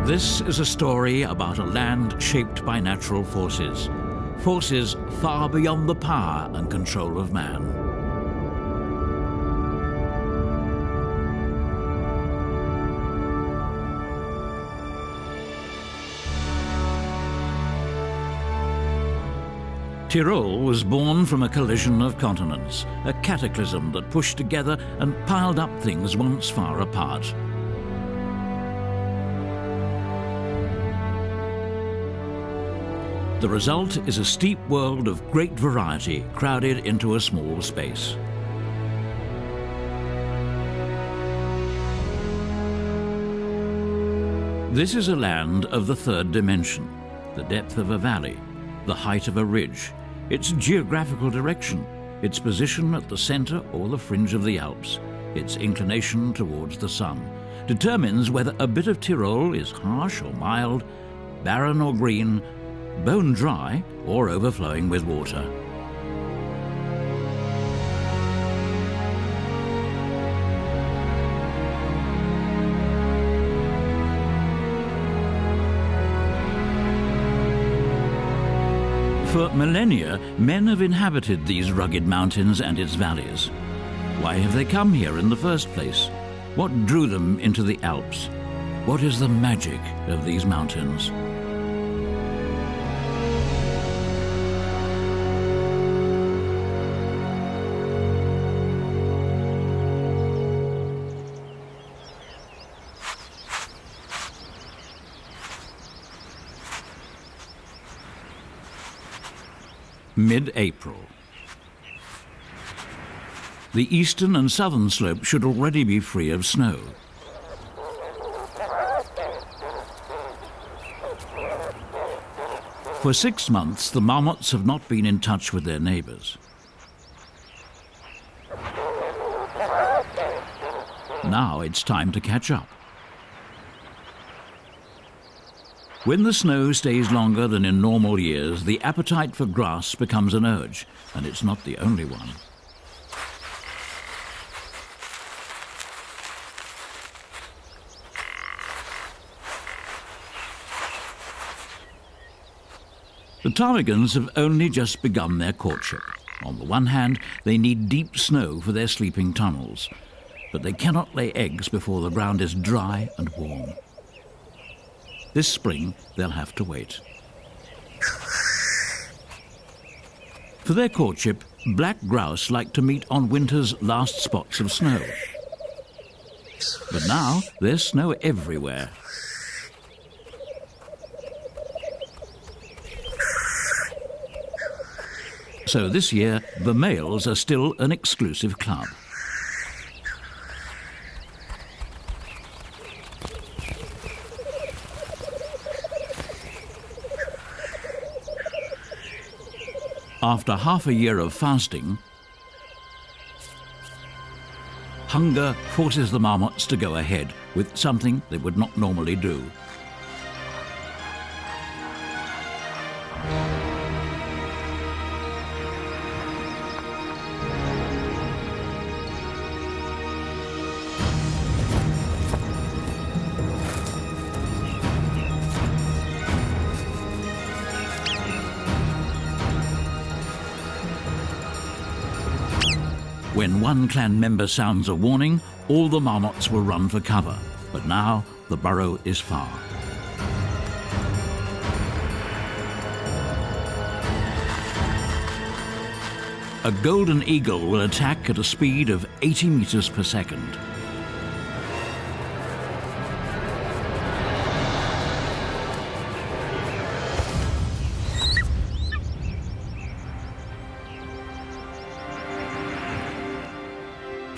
This is a story about a land shaped by natural forces, forces far beyond the power and control of man. Tyrol was born from a collision of continents, a cataclysm that pushed together and piled up things once far apart. The result is a steep world of great variety crowded into a small space. This is a land of the third dimension, the depth of a valley, the height of a ridge, its geographical direction, its position at the center or the fringe of the Alps, its inclination towards the sun, determines whether a bit of Tyrol is harsh or mild, barren or green, bone dry or overflowing with water. For millennia, men have inhabited these rugged mountains and its valleys. Why have they come here in the first place? What drew them into the Alps? What is the magic of these mountains? Mid-April. The eastern and southern slope should already be free of snow. For 6 months, the marmots have not been in touch with their neighbors. Now it's time to catch up. When the snow stays longer than in normal years, the appetite for grass becomes an urge, and it's not the only one. The ptarmigans have only just begun their courtship. On the one hand, they need deep snow for their sleeping tunnels, but they cannot lay eggs before the ground is dry and warm. This spring, they'll have to wait. For their courtship, black grouse like to meet on winter's last spots of snow. But now, there's snow everywhere. So this year, the males are still an exclusive club. After half a year of fasting, hunger forces the marmots to go ahead with something they would not normally do. When one clan member sounds a warning, all the marmots will run for cover. But now the burrow is far. A golden eagle will attack at a speed of 80 meters per second.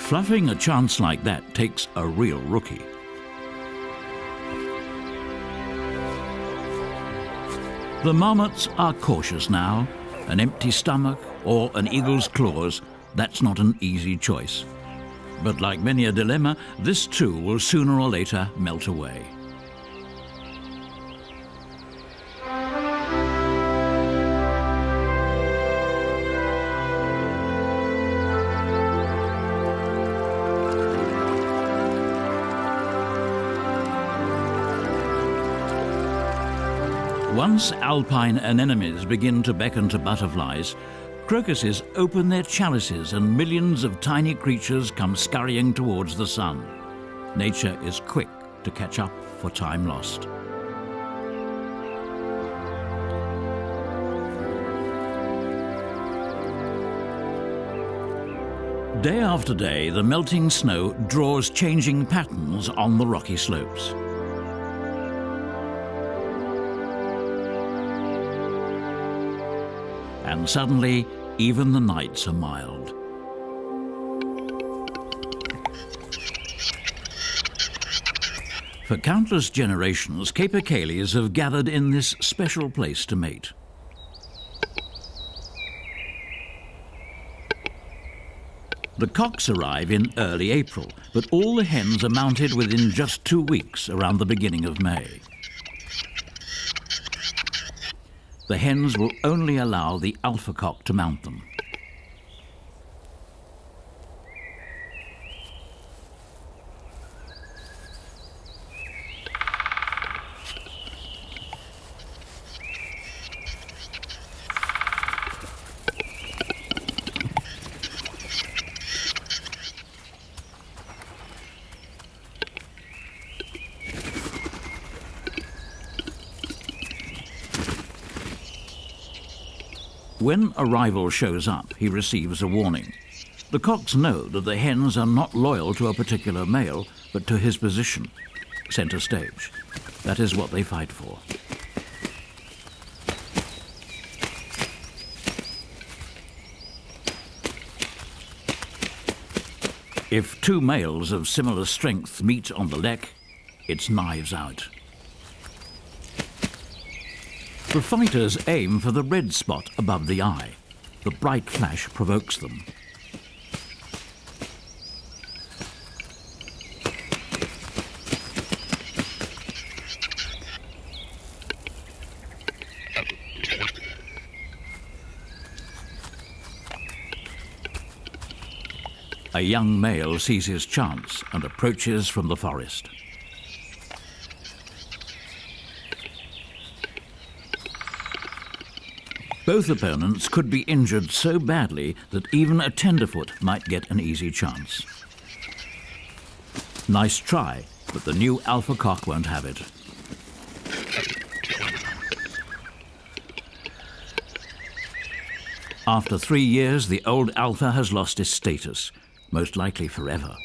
Fluffing a chance like that takes a real rookie. The marmots are cautious now. An empty stomach or an eagle's claws, that's not an easy choice. But like many a dilemma, this too will sooner or later melt away. Once alpine anemones begin to beckon to butterflies, crocuses open their chalices and millions of tiny creatures come scurrying towards the sun. Nature is quick to catch up for time lost. Day after day, the melting snow draws changing patterns on the rocky slopes. And suddenly, even the nights are mild. For countless generations, capercaillies have gathered in this special place to mate. The cocks arrive in early April, but all the hens are mounted within just 2 weeks, around the beginning of May. The hens will only allow the alpha cock to mount them. When a rival shows up, he receives a warning. The cocks know that the hens are not loyal to a particular male, but to his position, center stage. That is what they fight for. If two males of similar strength meet on the lek, it's knives out. The fighters aim for the red spot above the eye. The bright flash provokes them. A young male sees his chance and approaches from the forest. Both opponents could be injured so badly that even a tenderfoot might get an easy chance. Nice try, but the new alpha cock won't have it. After 3 years, the old alpha has lost his status, most likely forever.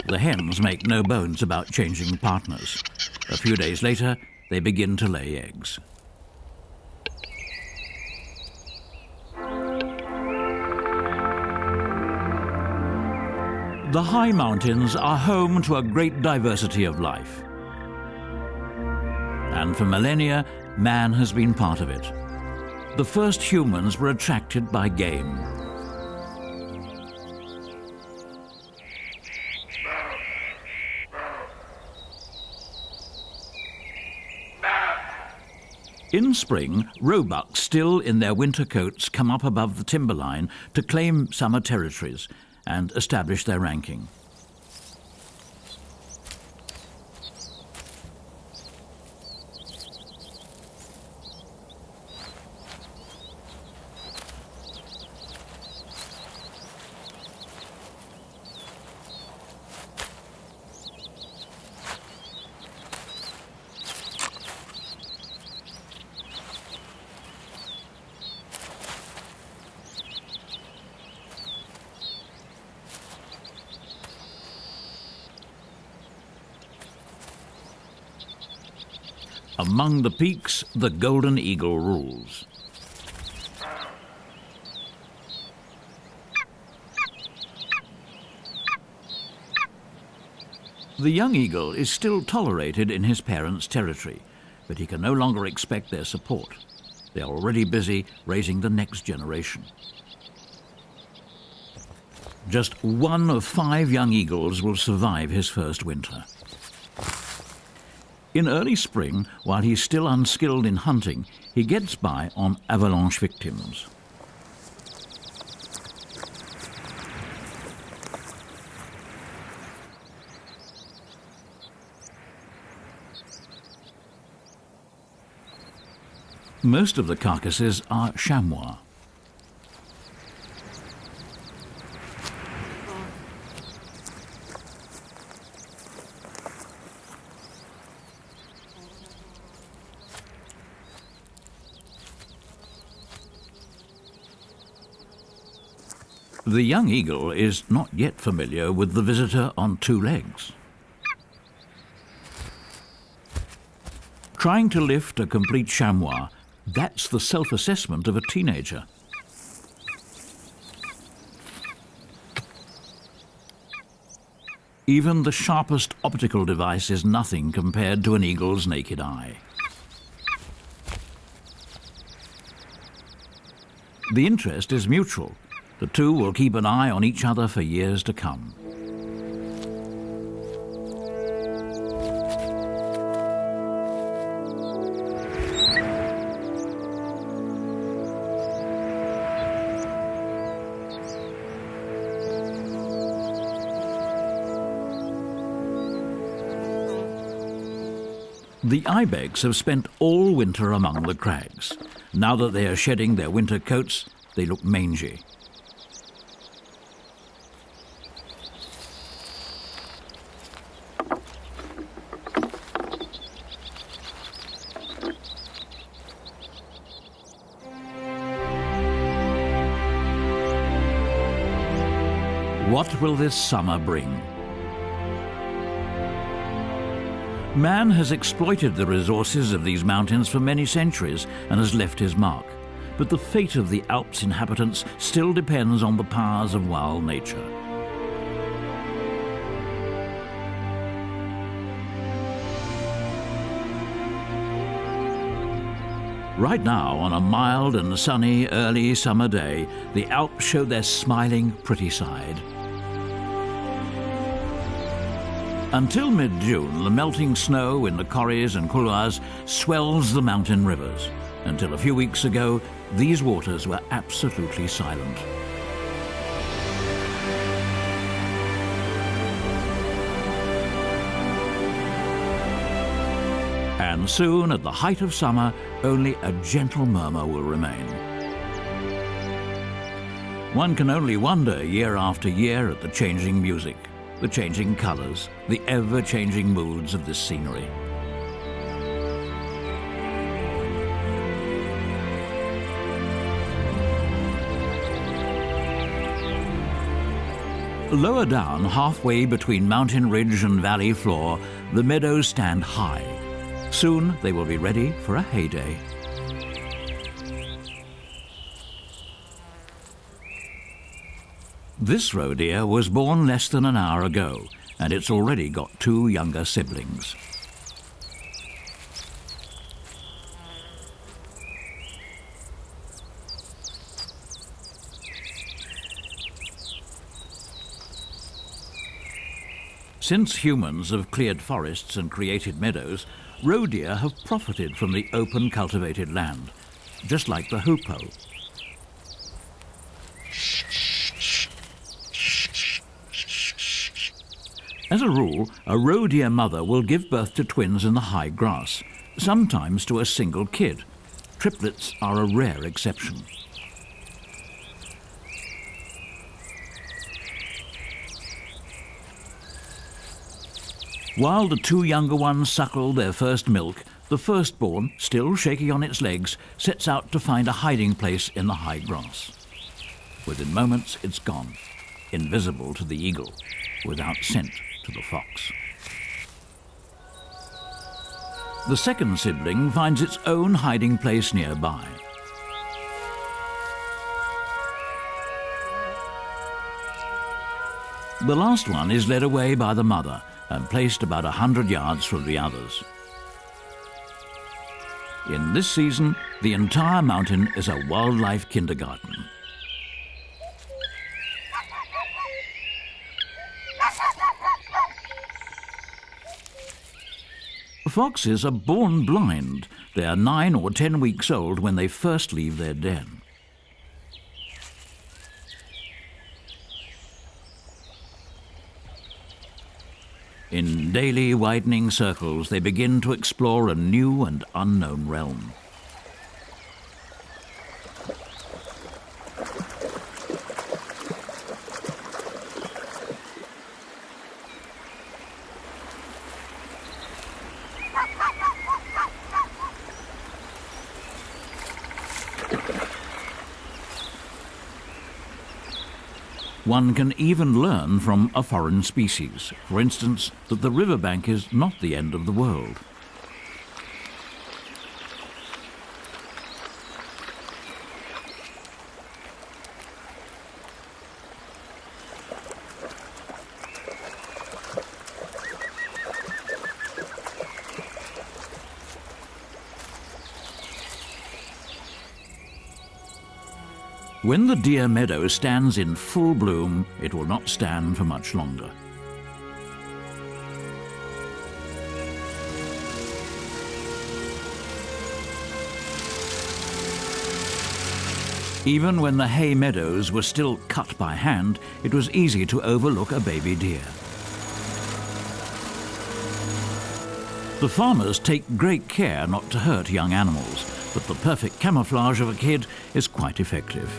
The hens make no bones about changing partners. A few days later, they begin to lay eggs. The high mountains are home to a great diversity of life. And for millennia, man has been part of it. The first humans were attracted by game. In spring, roebucks still in their winter coats come up above the timberline to claim summer territories and establish their ranking. Among the peaks, the golden eagle rules. The young eagle is still tolerated in his parents' territory, but he can no longer expect their support. They are already busy raising the next generation. Just 1 of 5 young eagles will survive his first winter. In early spring, while he's still unskilled in hunting, he gets by on avalanche victims. Most of the carcasses are chamois. The young eagle is not yet familiar with the visitor on two legs. Trying to lift a complete chamois, that's the self-assessment of a teenager. Even the sharpest optical device is nothing compared to an eagle's naked eye. The interest is mutual. The two will keep an eye on each other for years to come. The ibex have spent all winter among the crags. Now that they are shedding their winter coats, they look mangy. What will this summer bring? Man has exploited the resources of these mountains for many centuries and has left his mark. But the fate of the Alps' inhabitants still depends on the powers of wild nature. Right now, on a mild and sunny early summer day, the Alps show their smiling, pretty side. Until mid-June, the melting snow in the corries and couloirs swells the mountain rivers. Until a few weeks ago, these waters were absolutely silent. And soon, at the height of summer, only a gentle murmur will remain. One can only wonder year after year at the changing music, the changing colours, the ever-changing moods of this scenery. Lower down, halfway between mountain ridge and valley floor, the meadows stand high. Soon they will be ready for a heyday. This roe deer was born less than an hour ago, and it's already got two younger siblings. Since humans have cleared forests and created meadows, roe deer have profited from the open cultivated land, just like the hoopoe. As a rule, a roe deer mother will give birth to twins in the high grass, sometimes to a single kid. Triplets are a rare exception. While the two younger ones suckle their first milk, the firstborn, still shaky on its legs, sets out to find a hiding place in the high grass. Within moments, it's gone, invisible to the eagle, without scent to the fox. The second sibling finds its own hiding place nearby. The last one is led away by the mother and placed about 100 yards from the others. In this season, the entire mountain is a wildlife kindergarten. Foxes are born blind. They are 9 or 10 weeks old when they first leave their den. In daily widening circles, they begin to explore a new and unknown realm. One can even learn from a foreign species, for instance, that the riverbank is not the end of the world. When the deer meadow stands in full bloom, it will not stand for much longer. Even when the hay meadows were still cut by hand, it was easy to overlook a baby deer. The farmers take great care not to hurt young animals, but the perfect camouflage of a kid is quite effective.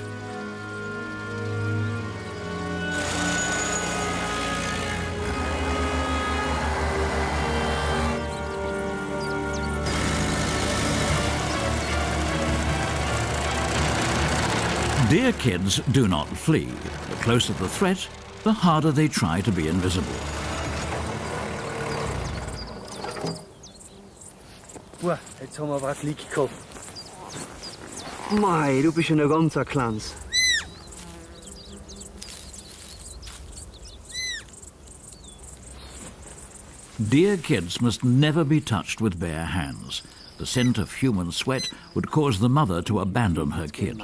Deer kids do not flee. The closer the threat, the harder they try to be invisible. Boah, jetzt haben wir aber ein Glück gehabt. Mei, du bist ja noch ganz ein Kleines. Deer kids must never be touched with bare hands. The scent of human sweat would cause the mother to abandon her kid.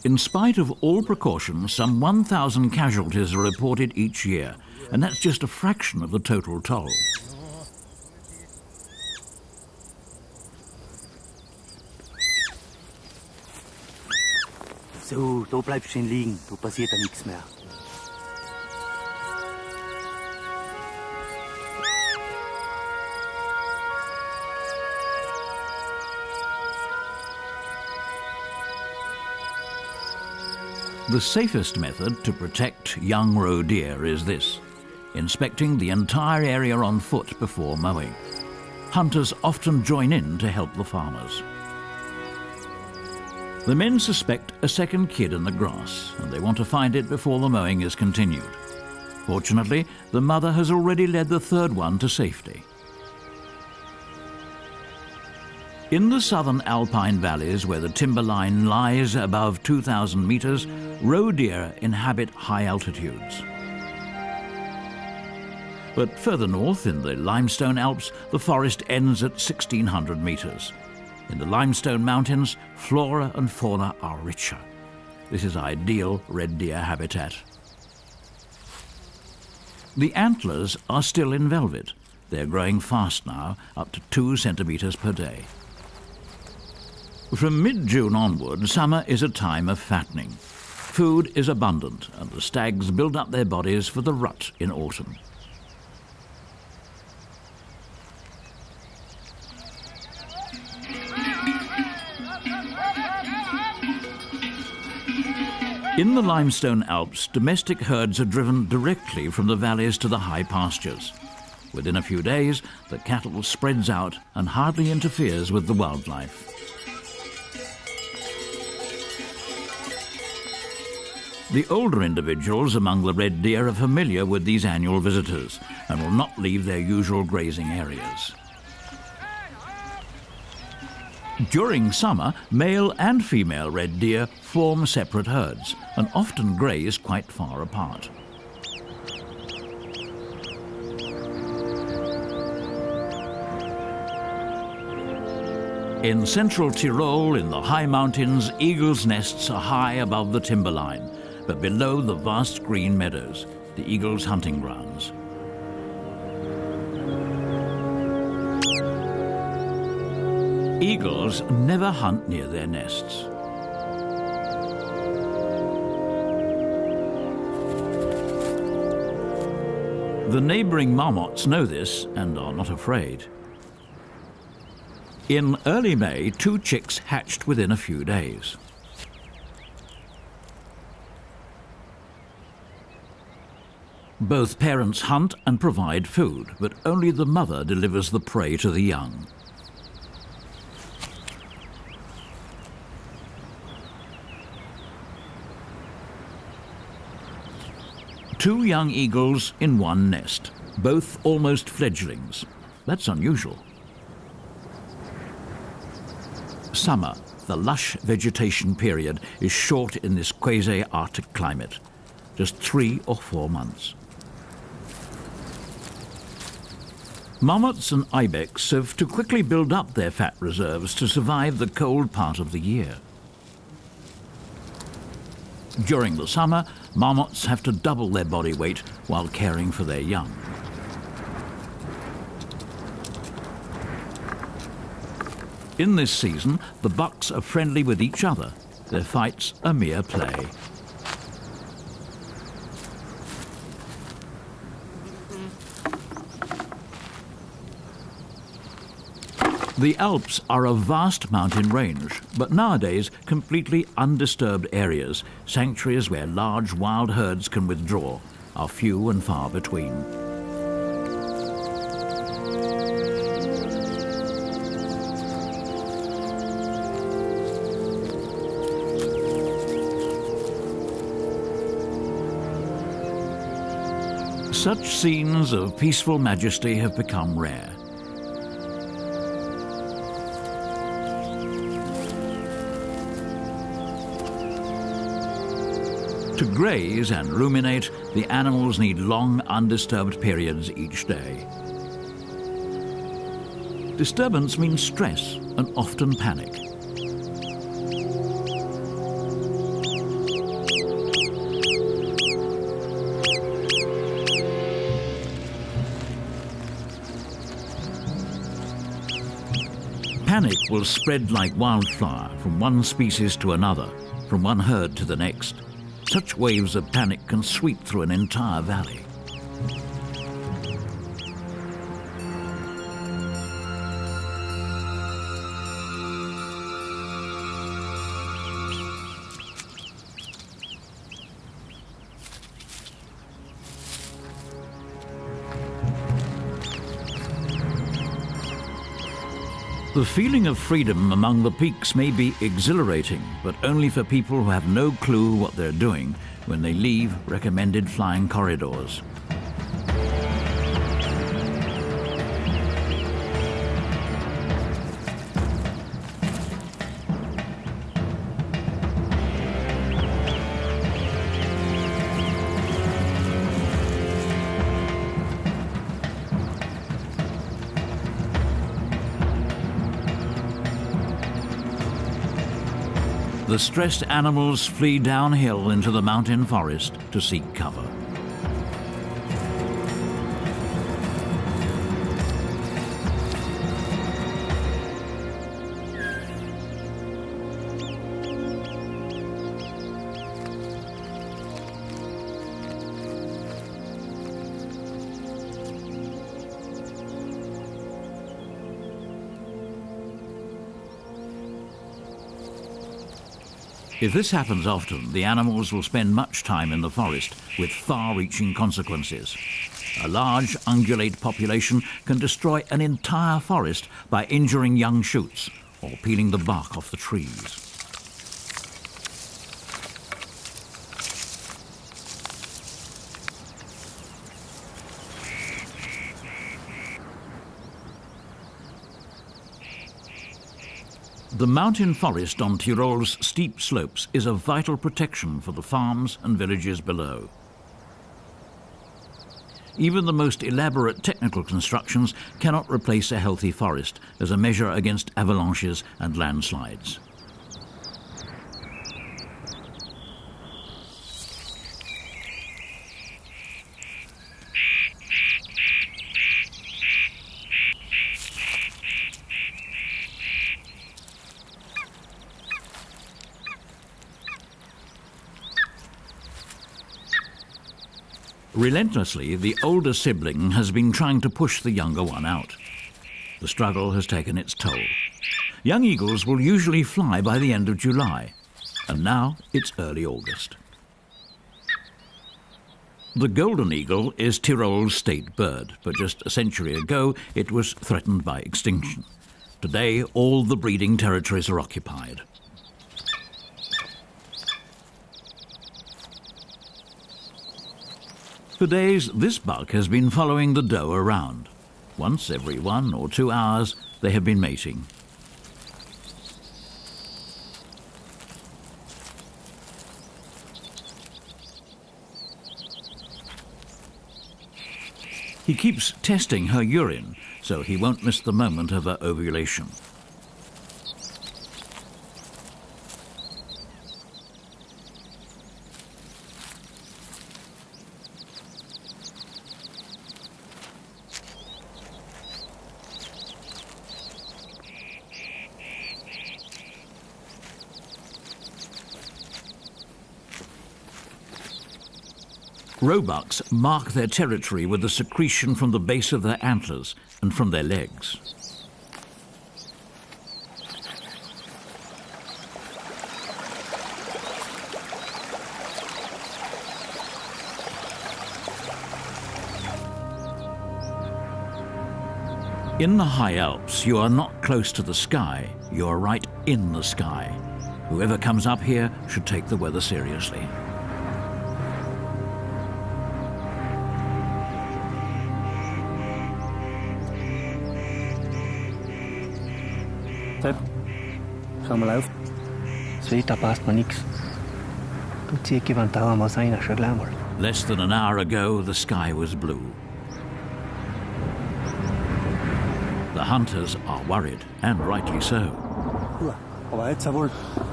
In spite of all precautions, some 1,000 casualties are reported each year, and that's just a fraction of the total toll. So, da bleibst du liegen, da passiert ja nichts mehr. The safest method to protect young roe deer is this: inspecting the entire area on foot before mowing. Hunters often join in to help the farmers. The men suspect a second kid in the grass, and they want to find it before the mowing is continued. Fortunately, the mother has already led the third one to safety. In the southern alpine valleys, where the timberline lies above 2,000 meters, roe deer inhabit high altitudes. But further north, in the limestone Alps, the forest ends at 1,600 meters. In the limestone mountains, flora and fauna are richer. This is ideal red deer habitat. The antlers are still in velvet. They're growing fast now, up to 2 centimeters per day. From mid-June onward, summer is a time of fattening. Food is abundant, and the stags build up their bodies for the rut in autumn. In the limestone Alps, domestic herds are driven directly from the valleys to the high pastures. Within a few days, the cattle spreads out and hardly interferes with the wildlife. The older individuals among the red deer are familiar with these annual visitors and will not leave their usual grazing areas. During summer, male and female red deer form separate herds and often graze quite far apart. In central Tyrol, in the high mountains, eagles' nests are high above the timberline, but below the vast green meadows, the eagles' hunting grounds. Eagles never hunt near their nests. The neighbouring marmots know this and are not afraid. In early May, 2 chicks hatched within a few days. Both parents hunt and provide food, but only the mother delivers the prey to the young. 2 young eagles in one nest, both almost fledglings. That's unusual. Summer, the lush vegetation period, is short in this quasi-Arctic climate, just 3 or 4 months. Marmots and ibex have to quickly build up their fat reserves to survive the cold part of the year. During the summer, marmots have to double their body weight while caring for their young. In this season, the bucks are friendly with each other. Their fights are mere play. The Alps are a vast mountain range, but nowadays completely undisturbed areas, sanctuaries where large wild herds can withdraw, are few and far between. Such scenes of peaceful majesty have become rare. To graze and ruminate, the animals need long, undisturbed periods each day. Disturbance means stress and often panic. Panic will spread like wildfire from one species to another, from one herd to the next. Such waves of panic can sweep through an entire valley. The feeling of freedom among the peaks may be exhilarating, but only for people who have no clue what they're doing when they leave recommended flying corridors. The stressed animals flee downhill into the mountain forest to seek cover. If this happens often, the animals will spend much time in the forest with far-reaching consequences. A large ungulate population can destroy an entire forest by injuring young shoots or peeling the bark off the trees. The mountain forest on Tyrol's steep slopes is a vital protection for the farms and villages below. Even the most elaborate technical constructions cannot replace a healthy forest as a measure against avalanches and landslides. Relentlessly, the older sibling has been trying to push the younger one out. The struggle has taken its toll. Young eagles will usually fly by the end of July, and now it's early August. The golden eagle is Tyrol's state bird, but just a century ago it was threatened by extinction. Today, all the breeding territories are occupied. For days, this buck has been following the doe around. Once every 1 or 2 hours, they have been mating. He keeps testing her urine, so he won't miss the moment of her ovulation. Roebucks mark their territory with the secretion from the base of their antlers and from their legs. In the high Alps, you are not close to the sky, you are right in the sky. Whoever comes up here should take the weather seriously. Sepp, schau mal auf. Das Wetter passt mir nix. Du ziehst gewandt da mal sein, schon gleich mal. Less than an hour ago, the sky was blue. The hunters are worried, and rightly so. Ja, aber jetzt wohl.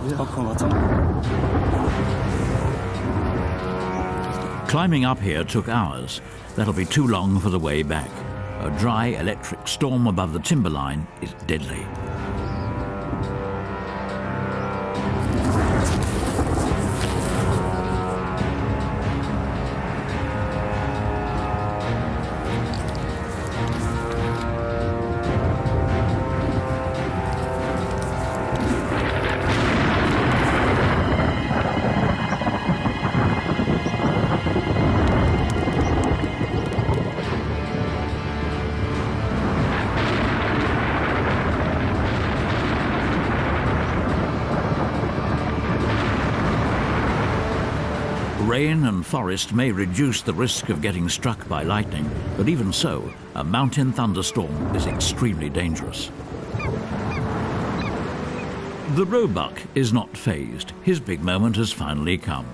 Jetzt packen wir zusammen. Climbing up here took hours. That'll be too long for the way back. A dry electric storm above the timberline is deadly. Rain and forest may reduce the risk of getting struck by lightning, but even so, a mountain thunderstorm is extremely dangerous. The roebuck is not fazed. His big moment has finally come.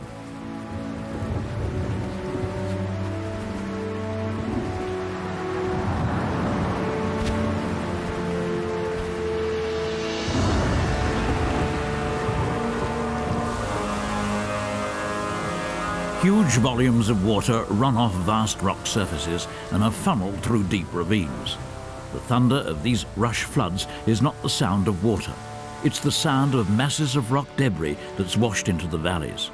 Huge volumes of water run off vast rock surfaces and are funneled through deep ravines. The thunder of these rush floods is not the sound of water. It's the sound of masses of rock debris that's washed into the valleys.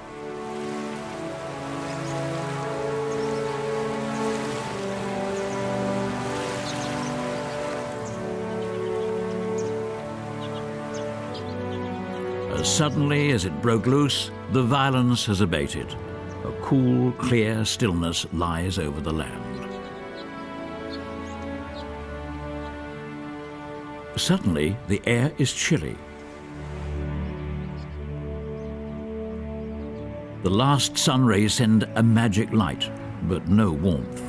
As suddenly as it broke loose, the violence has abated. A cool, clear stillness lies over the land. Suddenly, the air is chilly. The last sun rays send a magic light, but no warmth.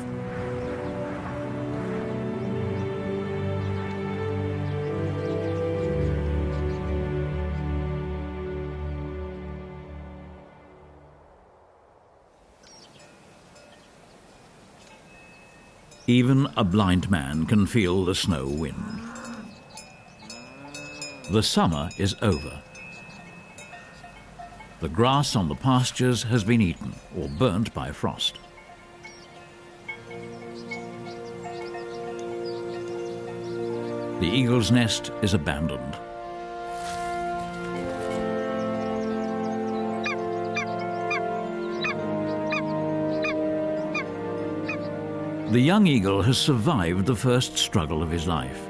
Even a blind man can feel the snow wind. The summer is over. The grass on the pastures has been eaten or burnt by frost. The eagle's nest is abandoned. The young eagle has survived the first struggle of his life.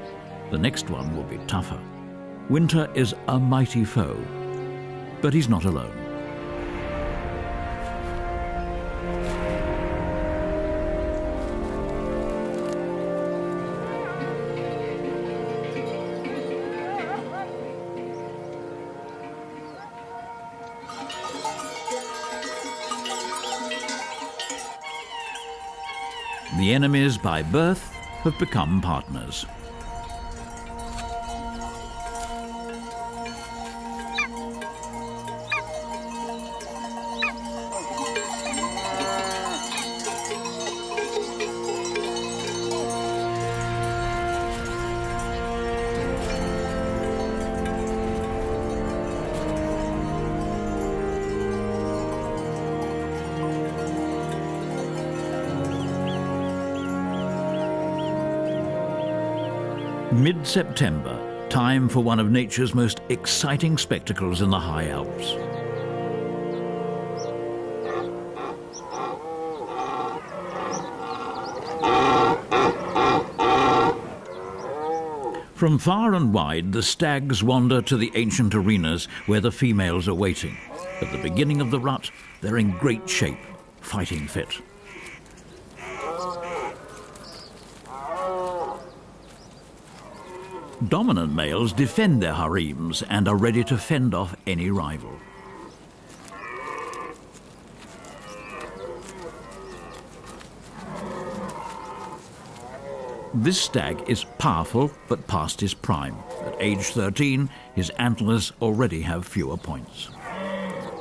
The next one will be tougher. Winter is a mighty foe, but he's not alone. The enemies by birth have become partners. Mid-September, time for one of nature's most exciting spectacles in the high Alps. From far and wide, the stags wander to the ancient arenas where the females are waiting. At the beginning of the rut, they're in great shape, fighting fit. Dominant males defend their harems and are ready to fend off any rival. This stag is powerful but past his prime. At age 13, his antlers already have fewer points.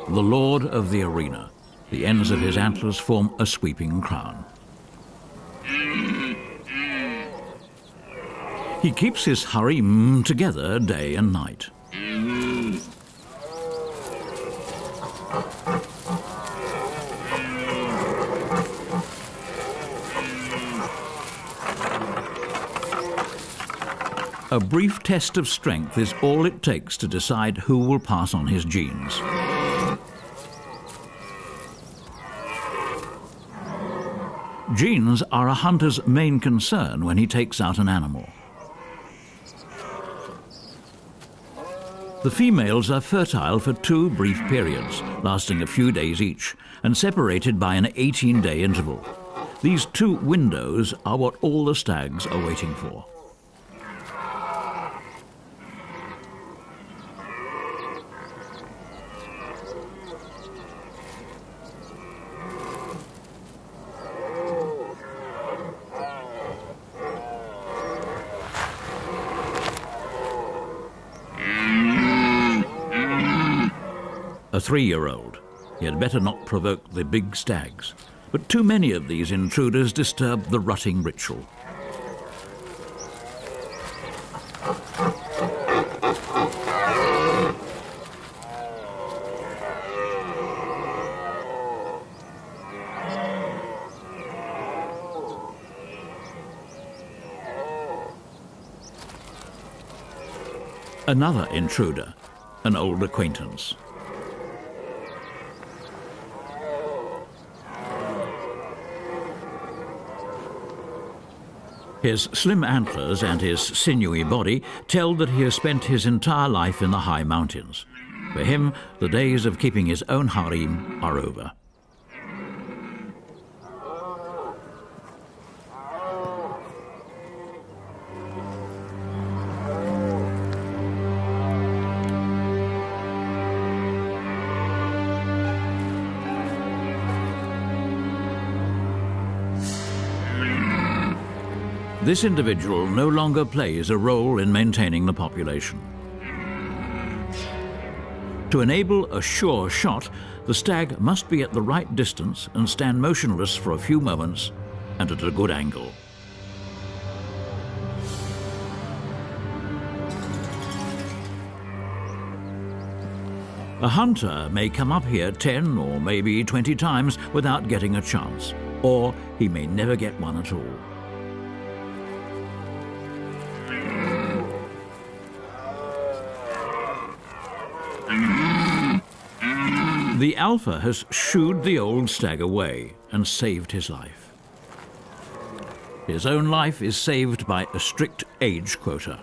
The lord of the arena. The ends of his antlers form a sweeping crown. He keeps his harem together day and night. A brief test of strength is all it takes to decide who will pass on his genes. Genes are a hunter's main concern when he takes out an animal. The females are fertile for 2 brief periods, lasting a few days each, and separated by an 18-day interval. These 2 windows are what all the stags are waiting for. A 3-year-old. He had better not provoke the big stags. But too many of these intruders disturb the rutting ritual. Another intruder, an old acquaintance. His slim antlers and his sinewy body tell that he has spent his entire life in the high mountains. For him, the days of keeping his own harem are over. This individual no longer plays a role in maintaining the population. To enable a sure shot, the stag must be at the right distance and stand motionless for a few moments and at a good angle. A hunter may come up here 10 or maybe 20 times without getting a chance, or he may never get one at all. The alpha has shooed the old stag away and saved his life. His own life is saved by a strict age quota.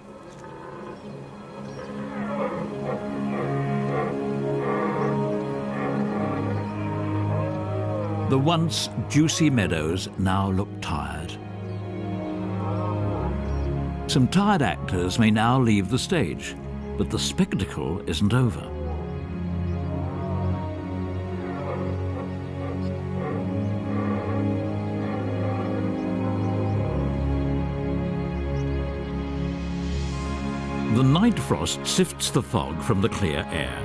The once juicy meadows now look tired. Some tired actors may now leave the stage, but the spectacle isn't over. The night frost sifts the fog from the clear air.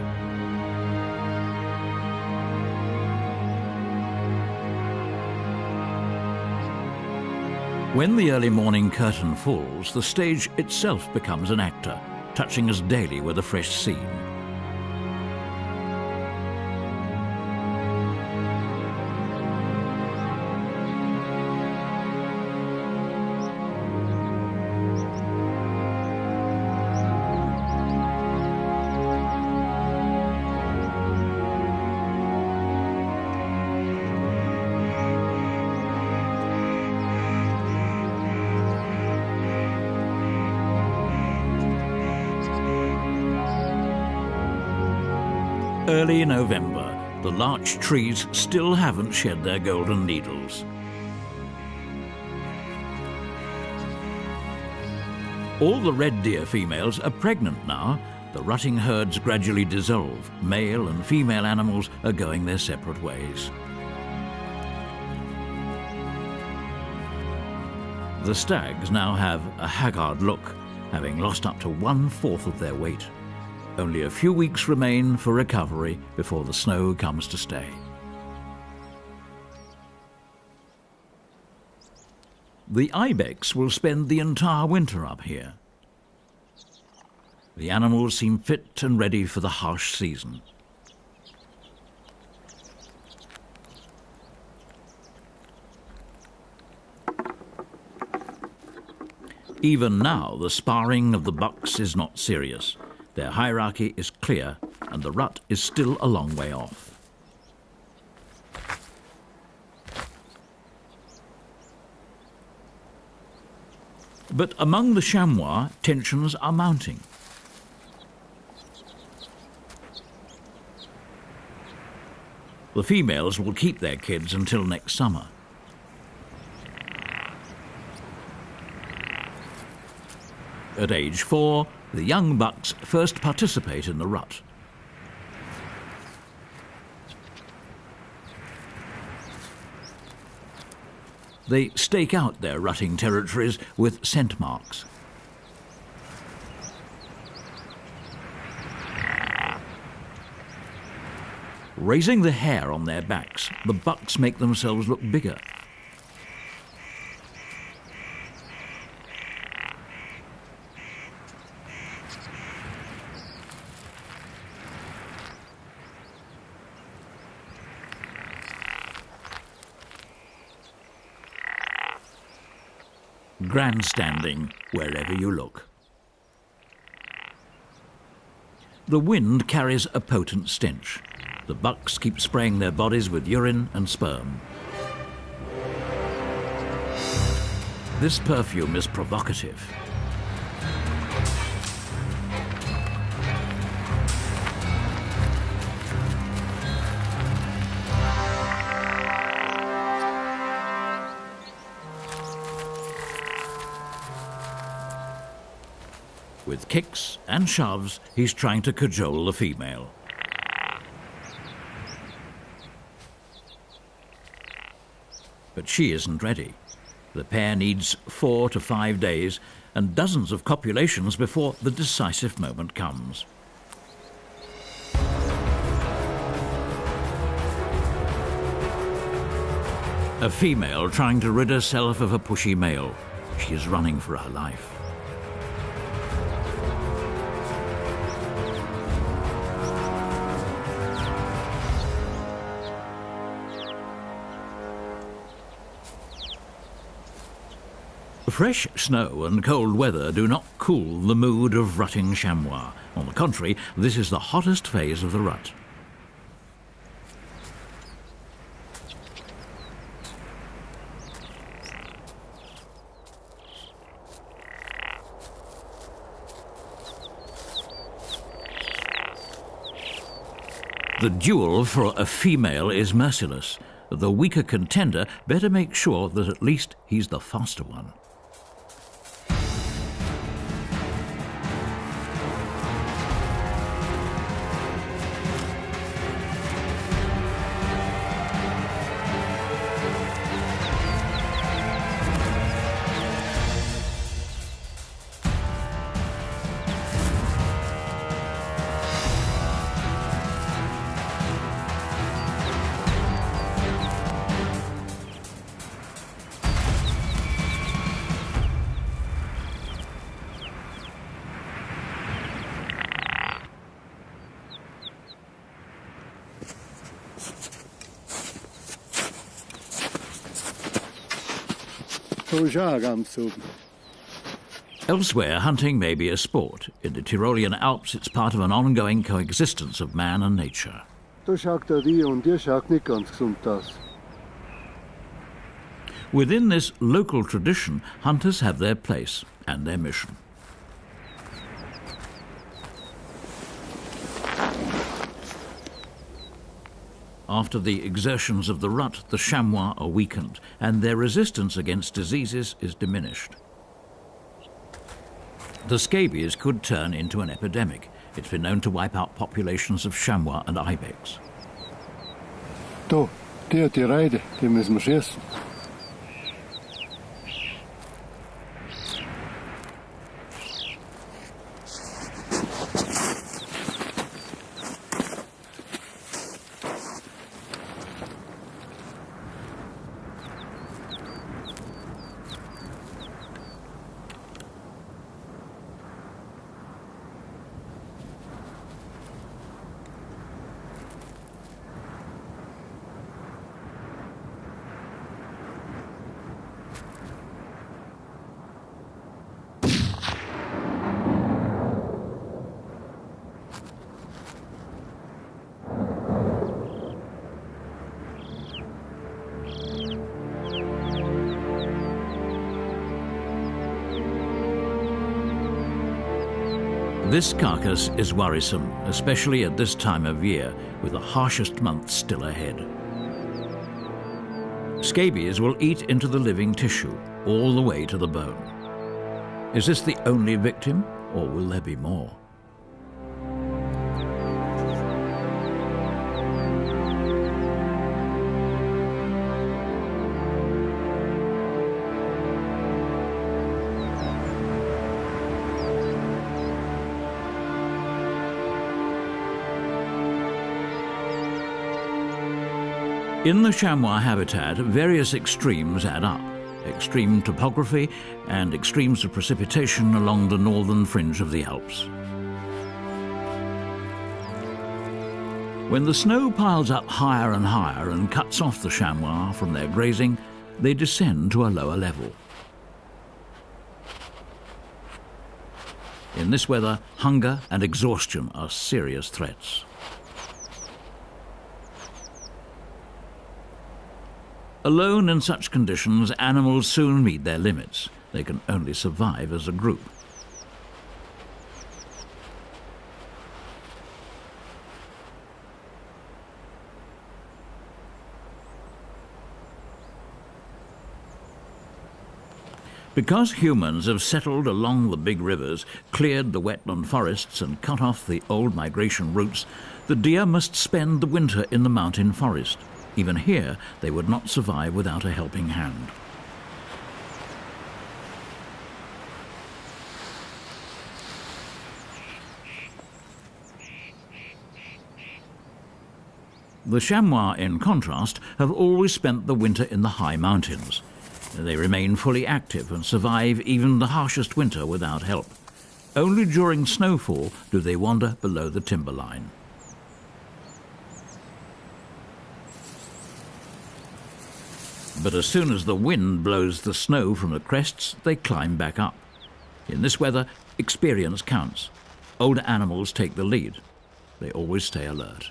When the early morning curtain falls, the stage itself becomes an actor, touching us daily with a fresh scene. Early November, the larch trees still haven't shed their golden needles. All the red deer females are pregnant now. The rutting herds gradually dissolve. Male and female animals are going their separate ways. The stags now have a haggard look, having lost up to 1/4 of their weight. Only a few weeks remain for recovery before the snow comes to stay. The ibex will spend the entire winter up here. The animals seem fit and ready for the harsh season. Even now, the sparring of the bucks is not serious. Their hierarchy is clear, and the rut is still a long way off. But among the chamois, tensions are mounting. The females will keep their kids until next summer. At age 4, the young bucks first participate in the rut. They stake out their rutting territories with scent marks. Raising the hair on their backs, the bucks make themselves look bigger. Grandstanding wherever you look. The wind carries a potent stench. The bucks keep spraying their bodies with urine and sperm. This perfume is provocative. With kicks and shoves, he's trying to cajole the female. But she isn't ready. The pair needs 4 to 5 days and dozens of copulations before the decisive moment comes. A female trying to rid herself of a pushy male. She is running for her life. Fresh snow and cold weather do not cool the mood of rutting chamois. On the contrary, this is the hottest phase of the rut. The duel for a female is merciless. The weaker contender better make sure that at least he's the faster one. Elsewhere, hunting may be a sport. In the Tyrolean Alps, it's part of an ongoing coexistence of man and nature. Within this local tradition, hunters have their place and their mission. After the exertions of the rut, the chamois are weakened, and their resistance against diseases is diminished. The scabies could turn into an epidemic. It's been known to wipe out populations of chamois and ibex. Die rijden, die müssen wir schießen. This carcass is worrisome, especially at this time of year, with the harshest months still ahead. Scabies will eat into the living tissue, all the way to the bone. Is this the only victim, or will there be more? In the chamois habitat, various extremes add up. Extreme topography and extremes of precipitation along the northern fringe of the Alps. When the snow piles up higher and higher and cuts off the chamois from their grazing, they descend to a lower level. In this weather, hunger and exhaustion are serious threats. Alone in such conditions, animals soon meet their limits. They can only survive as a group. Because humans have settled along the big rivers, cleared the wetland forests and cut off the old migration routes, the deer must spend the winter in the mountain forest. Even here, they would not survive without a helping hand. The chamois, in contrast, have always spent the winter in the high mountains. They remain fully active and survive even the harshest winter without help. Only during snowfall do they wander below the timberline. But as soon as the wind blows the snow from the crests, they climb back up. In this weather, experience counts. Older animals take the lead. They always stay alert.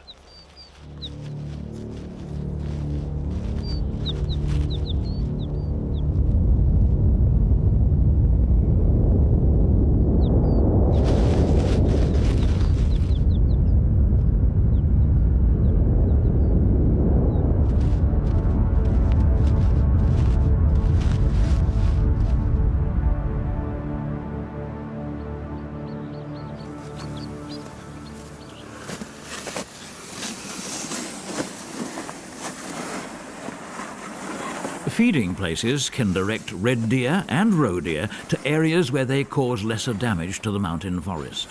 Feeding places can direct red deer and roe deer to areas where they cause lesser damage to the mountain forest.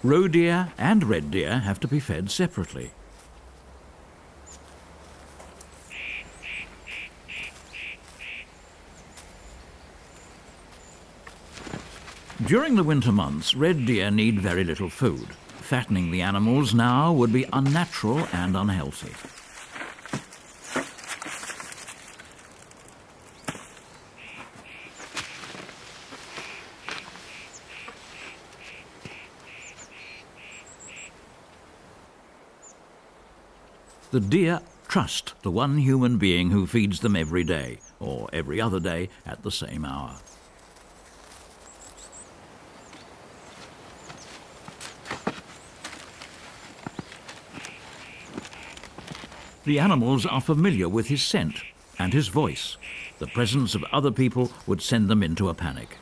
Roe deer and red deer have to be fed separately. During the winter months, red deer need very little food. Fattening the animals now would be unnatural and unhealthy. The deer trust the one human being who feeds them every day, or every other day at the same hour. The animals are familiar with his scent and his voice. The presence of other people would send them into a panic.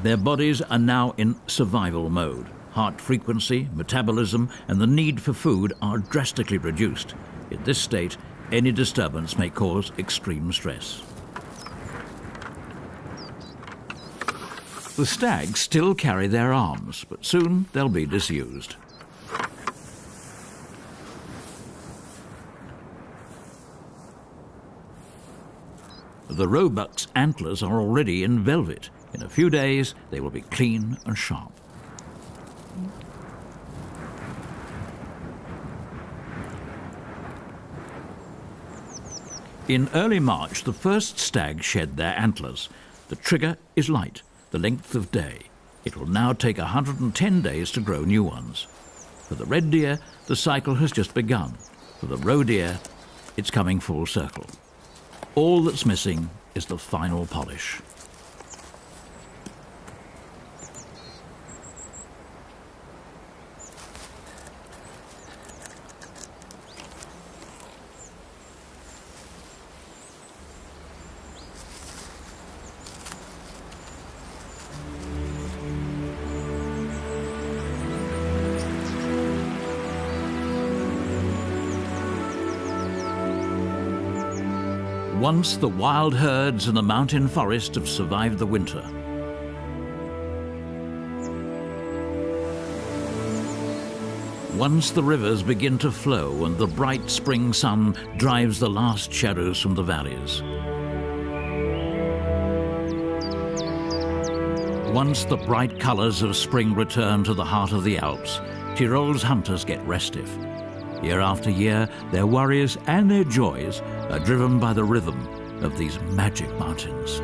Their bodies are now in survival mode. Heart frequency, metabolism, and the need for food are drastically reduced. In this state, any disturbance may cause extreme stress. The stags still carry their arms, but soon they'll be disused. The roebuck's antlers are already in velvet. In a few days, they will be clean and sharp. In early March, the first stags shed their antlers. The trigger is light, the length of day. It will now take 110 days to grow new ones. For the red deer, the cycle has just begun. For the roe deer, it's coming full circle. All that's missing is the final polish. Once the wild herds in the mountain forest have survived the winter. Once the rivers begin to flow and the bright spring sun drives the last shadows from the valleys. Once the bright colours of spring return to the heart of the Alps, Tyrol's hunters get restive. Year after year, their worries and their joys are driven by the rhythm of these magic mountains.